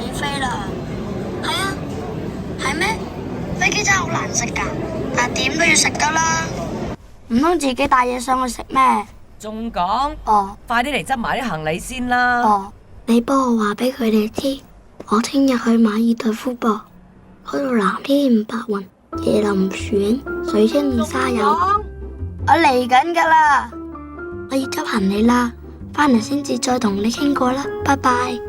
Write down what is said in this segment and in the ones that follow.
以飛啦。係啊，係咩？飛機真係好難食㗎，但係點都要食得啦。唔通自己帶嘢上去食咩？仲講？哦，快啲嚟執埋啲行李先啦。哦，你幫我話俾佢哋知，我聽日去馬爾代夫噃，嗰度藍天白雲，椰林船，水清沙幼。我嚟緊㗎啦，我要執行李啦，返嚟先至再同你傾過啦，拜拜。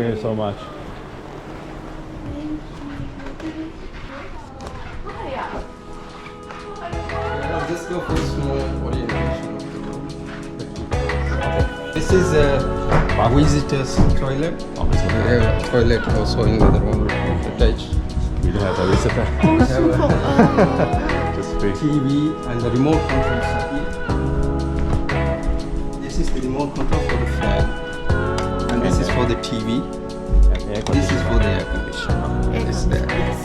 Thank you so much. I'll just go for a small orientation of the room. This is a visitor's toilet. We have a toilet also in the room attached. We don't have a visitor. We have a Just big. TV and the remote control is here. This is the remote control for the fan. And this is for the TV. This is for the air conditioner. It's there. This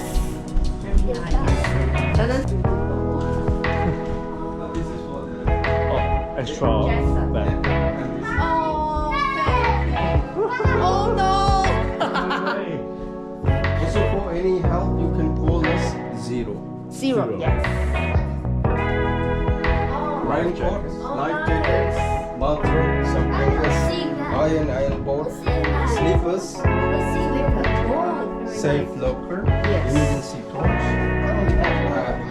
is for the Oh, extra bed. Oh no! Also for any help you can call us 0. Zero. Yes. Raincoat, life jackets, bathroom, some clothes, iron board, slippers, safe locker, emergency torch,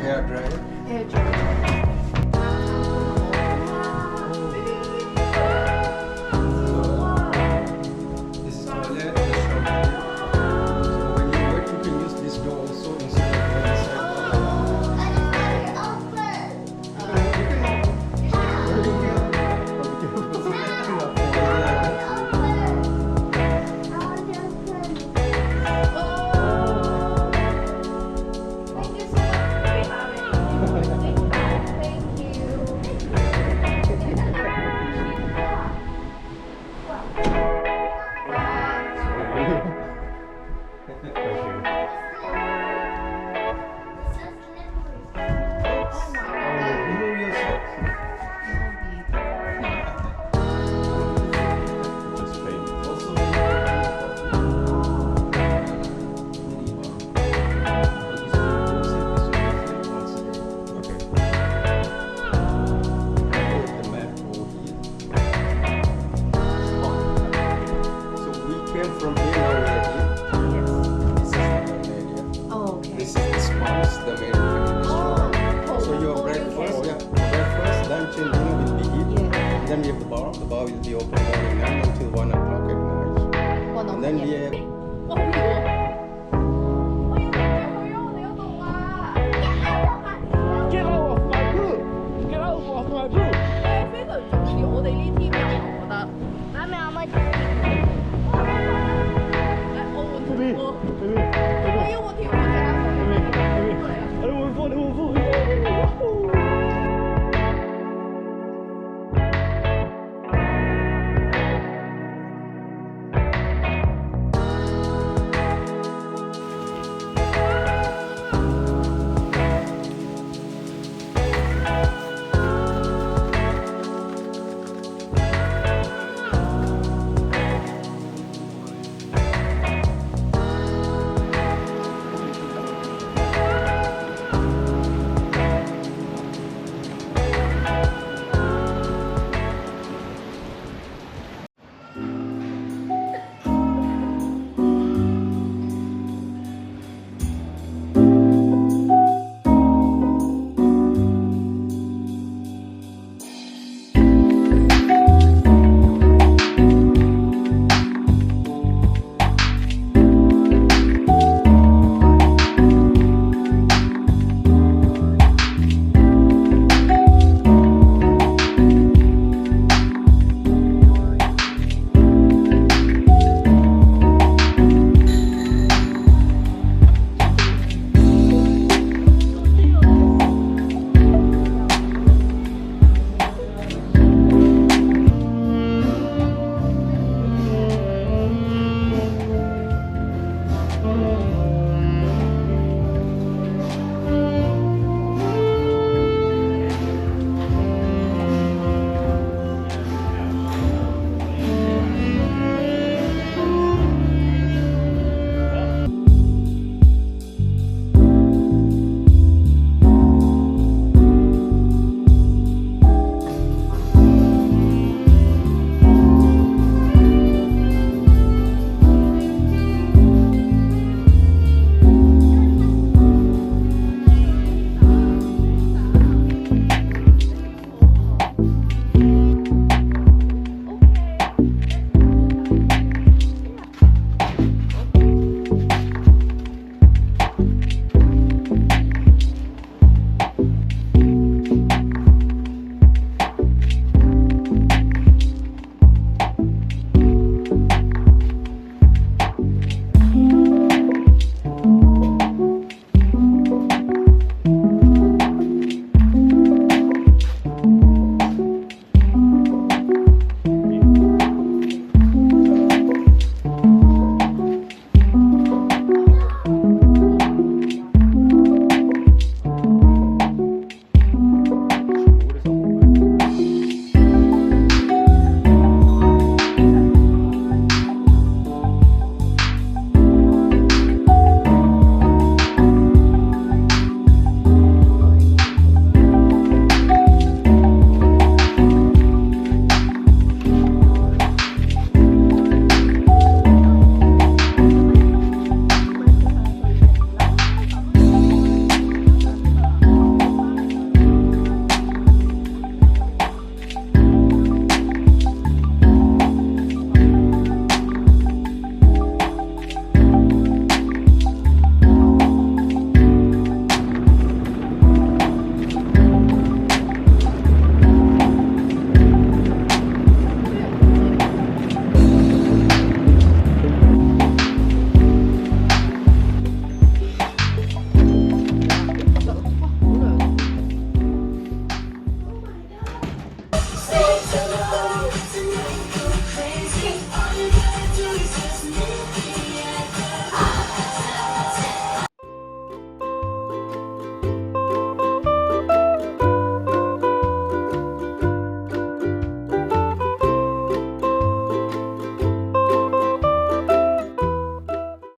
hair dryer. This is toilet, the shower. So when you work, you can use this door also instead of going inside. Remove your socks. Just big. Also, the map over here. So we came from here, now we are here. This is the main area. Oh, okay. This is the spas, the main restaurant. So your breakfast, lunch and dinner will be here. Yeah. Then we have the bar. The bar will be open morning 9 until 1 o'clock at night. And then we have